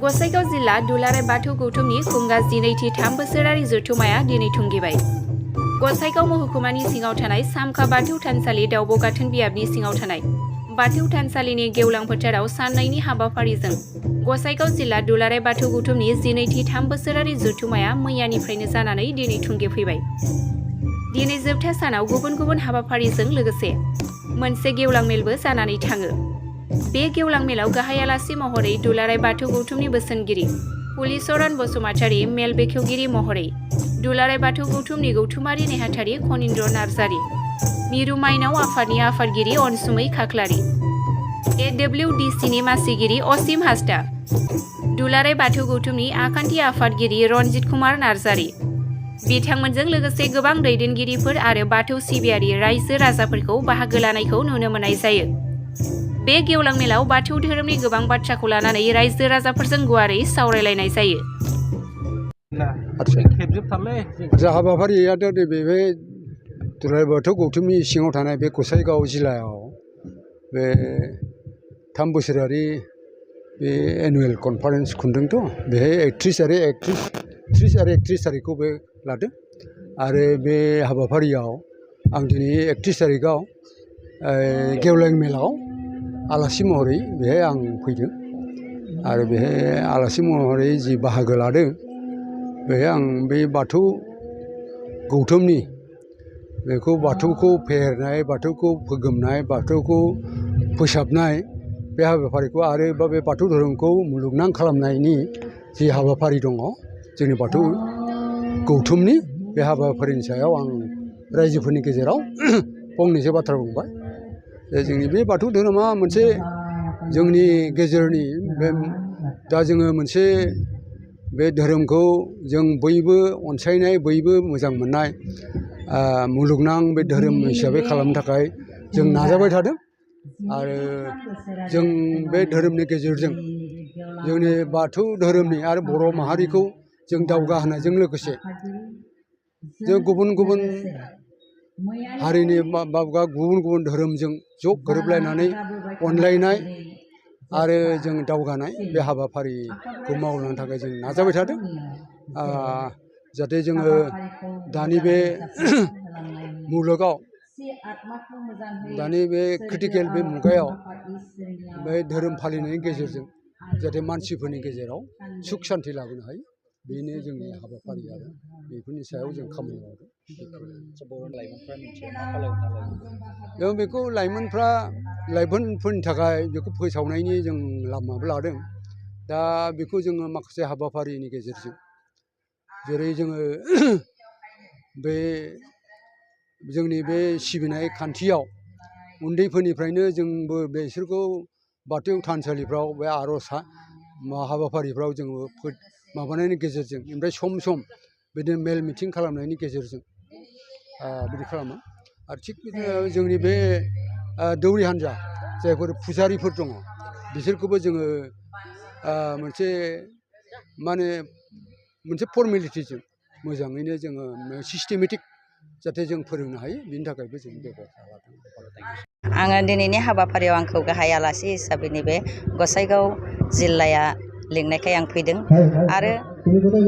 गसाइगाव जिल्ला दुलाराय बाथौ गौथुमनि खुंगा 13 बोसोरारि जथुमाया दिनै थुंगिबाय। गसाइगाव महकुमानि सिङाव थानाय सामखा बाथौ थानसालि दावब' गाथोन बियाबनि सिङाव थानाय बाथौ थानसालिनि गेवलां फोथाराव साननैनि हाबाफारिजों गसाइगाव जिल्ला दुलाराय बाथौ गौथुमनि 13 बोसोरारि जथुमाया मैयानिफ्रायनो जानानै दिनै थुंगेफैबाय। दिनै जोबथा सानाव गुबुन गुबुन हाबाफारिजों लोगोसे मोनसे गेवलां मेलबो जानानै थाङो। बे गेवलां मेलाव गाहाय आलासि महरै दुलाराय बाथौ गौथुमनि बोसोनगिरि हलिचरन बसुमतारी, मेल बेखेवगिरि महरै दुलाराय बाथौ गौथुमनि गौथुमारि नेहाथारि खनीन्द्र नार्जारी, मिरु माइनाव आफादनि आफादगिरि अनसुमै खाख्लारी, AWDCनि मासिगिरि असीम हासदा, दुलाराय बाथौ गौथुमनि आखान्थि आफादगिरि रनजित कुमार नार्जारी, बिथांमोनजों लोगोसे गोबां दैदेनगिरिफोर आरो बाथौ सिबियारि रायजो राजाफोरखौ बाहागो लानायखौ नुनो मोननाय जायो। बे गेवलां मेलाव बाथौ धोरोमनि गोबां बाथ्राखौ लानानै रायजो राजाफोरजों गुवारै सावरायलायनाय जायो। हाबाफारियाथ' नैबे दुलाराय बाथौ गौथुमनि सिङाव थानाय बे गसाइगाव जिल्लायाव बे 3 बोसोरारि बे एनुवेल कनफारेन्स खुंदोंथ'। बेहाय 30 आरो 31 थारिखखौ बे लादों आरो बे हाबाफारियाव आं दिनै 31 थारिखआव गेवलां मेलाव आलासि महरै बेहाय आं फैदों आरो बेहाय आलासि महरै जि बाहागो लादों बेहाय आं बे बाथौ गौथुमनि बेखौ बाथौखौ फेहेरनाय, बाथौखौ फोगोमनाय, बाथौखौ फोसाबनाय बे हाबाफारिखौ आरो बे बाथौ धोरोमखौ मुलुगनां खालामनायनि जि हाबाफारि दङ जोंनि बाथौ गौथुमनि बे हाबाफारिनि सायाव आं रायजोफोरनि गेजेराव फंनैसो बाथ्रा बुंबाय। जोंनि बे बाथौ धोरोमा मोनसे जोंनि गेजेरनि बे दा जोङो मोनसे बे धोरोमखौ जों बयबो अनसायनाय, बयबो मोजां मोननाय मुलुगनां बे धोरोम हिसाबै खालामनो थाखाय जों नाजाबाय थादों आरो जों बे धोरोमनि गेजेरजों जोंनि बाथौ धोरोमनि आरो बर' माहारिखौ जों दावगाहोनायजों लोगोसे जों गुबुन गुबुन हारिनि गुबुन गुबुन धोरोमजों ज' गोरोबलायनानै अनलायनाय आरो जों दावगानाय बे हाबाफारिखौ मावलांनो थाखाय जों नाजाबाय थादों। जाहाथे जोङो दानि बे मुलुगाव दानि बे क्रिटिकेल बे मुगायाव बे धोरोम फालिनायनि गेजेरजों जाहाथे मानसिफोरनि गेजेराव सुख सान्ति लाबोनो हायो, बेनो जोंनि हाबाफारि आरो बेफोरनि सायाव जों खामानि मावदों। जों बेखौ लाइमोनफोरनि थाखाय बेखौ फोसावनायनि जों लामाबो लादों। दा बेखौ जोङो माखासे हाबाफारिनि गेजेरजों जेरै जोङो बे जोंनि बे सिबिनाय खान्थियाव उन्दैफोरनिफ्रायनो जोंबो बेसोरखौ बाथौ थानसालिफ्राव बे आर'ज हाबाफारिफ्राव जोङो माबानायनि गेजेरजों ओमफ्राय सम सम बिदिनो मेल मिटिं खालामनायनि गेजेरजों बिदि खालामो। आरो थिग बिदिनो जोंनि बे दौरि हान्जा जायफोर फुजारिफोर दङ बिसोरखौबो जोङो मोनसे फर्मेलिटिजों मोजाङैनो जोङो सिस्टेमेटिक जाहाथे जों फोरोंनो हायो बिनि थाखायबो जों बेब'स्था लादों। आङो दिनैनि हाबाफारियाव आंखौ गाहाय आलासि हिसाबै नैबे गसाइगाव जिल्लाया लिंनायखाय आं फैदों आरो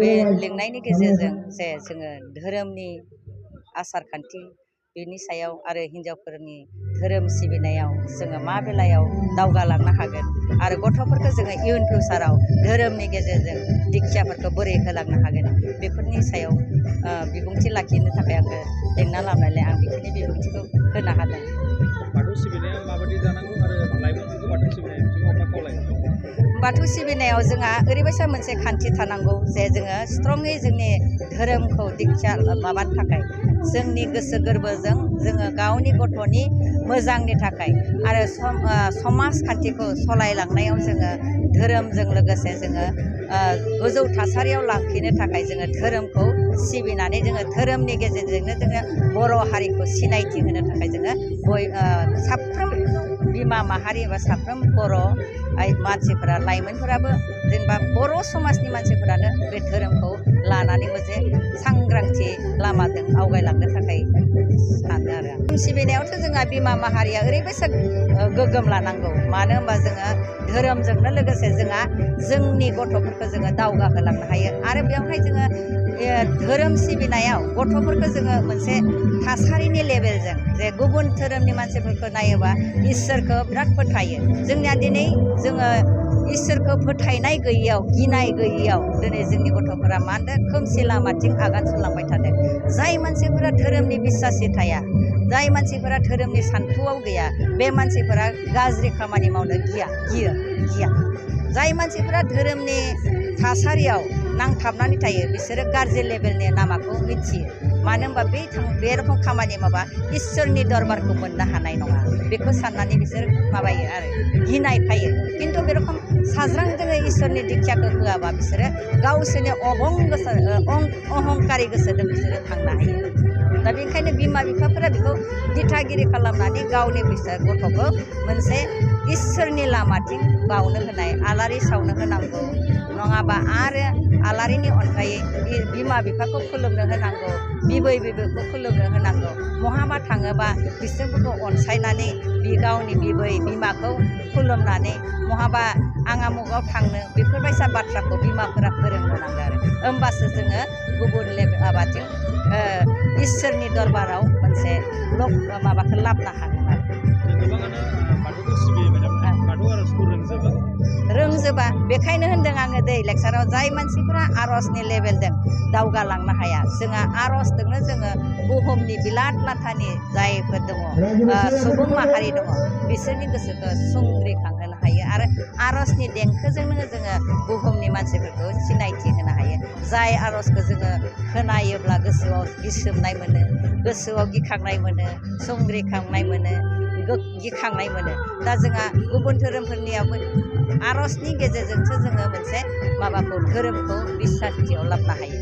बे लिंनायनि गेजेरजों जे जोङो धोरोमनि आसार खान्थि बेनि सायाव आरो हिन्जावफोरनि धोरोम सिबिनायाव जोङो मा बेलायाव दावगालांनो हागोन आरो गथ'फोरखौ जोङो इयुन फिउचाराव धोरोमनि गेजेरजों दिक्षाफोरखौ बोरै होलांनो हागोन बेफोरनि सायाव बिबुंथि लाखिनो थाखाय आङो लिंना लाबोनायलाय आं बेखिनि बिबुंथिखौ होनो हादों। बाथौ सिबिनाया माबायदि जानांगौ आरो लाइमोनफोरखौ बाथौ सिबिनाय बिथिङाव मा खावलायो? बाथौ सिबिनायाव जोंहा ओरैबायसा मोनसे खान्थि थानांगौ जे जोङो स्ट्रङै जोंनि धोरोमखौ दिक्षा माबानो थाखाय जोंनि गोसो गोरबोजों जोङो गावनि गथ'नि मोजांनि थाखाय आरो समाजखान्थिखौ सलायलांनायाव जोङो धोरोमजों लोगोसे जोङो गोजौ थासारियाव लांफिनो थाखाय जोङो धोरोमखौ सिबिनानै जोङो धोरोमनि गेजेरजोंनो जोङो बर' हारिखौ सिनायथि होनो थाखाय जोङो साफ्रोम बिमा माहारि एबा साफ्रोम बर' मानसिफोरा लाइमोनफोराबो जेनेबा बर' समाजनि मानसिफोरानो बे धोरोमखौ लानानै मोनसे सांग्रांथि लामाजों आवगायलांनो थाखाय सानो आरो धोरोम सिबिनायावथ' जोंहा बिमा माहारिया ओरैबायसा गोग्गोम लानांगौ मानो होनबा जोङो धोरोमजोंनो लोगोसे जोंहा जोंनि गथ'फोरखौ जोङो दावगाहोलांनो हायो आरो बेवहाय जोङो धोरोम सिबिनायाव गथ'फोरखौ जोङो मोनसे थासारिनि लेभेलजों जे गुबुन धोरोमनि मानसिफोरखौ नायोबा इसोरखौ बिराद फोथायो जोंनिया दिनै जोङो इसोरखौ फोथायनाय गैयैयाव गिनाय गैयैयाव दिनै जोंनि गथ'फोरा मा होनदों खोमसि लामाथिं आगान सुरलांबाय थादों जाय मानसिफोरा धोरोमनि बिस्सासि थाया जाय मानसिफोरा धोरोमनि सान्थौआव गैया बे मानसिफोरा गाज्रि खामानि मावनो गिया जाय मानसिफोरा धोरोमनि थासारियाव नांथाबनानै थायो बिसोरो गाज्रि लेभेलनि लामाखौ मिथियो मानो होनबा बे रखम खामानि मावबा इसोरनि दरबारखौ मोननो हानाय नङा बेखौ साननानै बिसोर माबायो आरो गिनाय फायो खिन्थु बे रखम साज्रां जोङो इसोरनि दिक्षाखौ होआबा बिसोरो गावसोरनि अहंकारि गोसोजों बिसोरो थांनो हायो दा बेनिखायनो बिमा बिफाफोरा बेखौ दिथागिरि खालामनानै गावनि गथ'खौ मोनसे इसोरनि लामाथिं बावनो होनाय आलारि सावनो होनांगौ नङाबा आरो आलारिनि अनगायै बिमा बिफाखौ खुलुमनो होनांगौ बिबै बिबौखौ खुलुमनो होनांगौ बहाबा थाङोबा बिसोरफोरखौ अनसायनानै गावनि बिबै बिमाखौ खुलुमनानै बहाबा आं आमुगाव थांनो बेफोरबायसा बाथ्राखौ बिमाफोरा फोरोंनो नांगौ आरो होमबासो जोङो गुबुन माबाथिं इसोरनि दरबाराव मोनसे माबाखौ लाबोनो हागोन आरो गोबाङानो बाथौखौ सिबियो मेडाम बाथौ आर'जखौ रोंजोबा बेखायनो होनदों आङो दै लेक्साराव जाय मानसिफोरा आर'जनि लेभेलजों दावगालांनो हाया जोंहा आर'जजोंनो जोङो बुहुमनि बिलात लाथानि जायफोर दङ सुबुं माहारि दङ बिसोरनि गोसोखौ सुंग्रिखांहोनो हायो आरो आर'जनि देंखोजोंनो जोङो बुहुमनि मानसिफोरखौ सिनायथि होनो हायो जाय आर'जखौ जोङो खोनायोब्ला गोसोआव गिसोमनाय मोनो गोसोआव गिखांनाय मोनो सुंग्रिखांनाय मोनो गिखांनाय मोनो दा जोंहा गुबुन धोरोमफोरनियावबो आर'जनि गेजेरजोंसो जोङो मोनसे माबाखौ धोरोमखौ बिसासथियाव लाबोनो हायो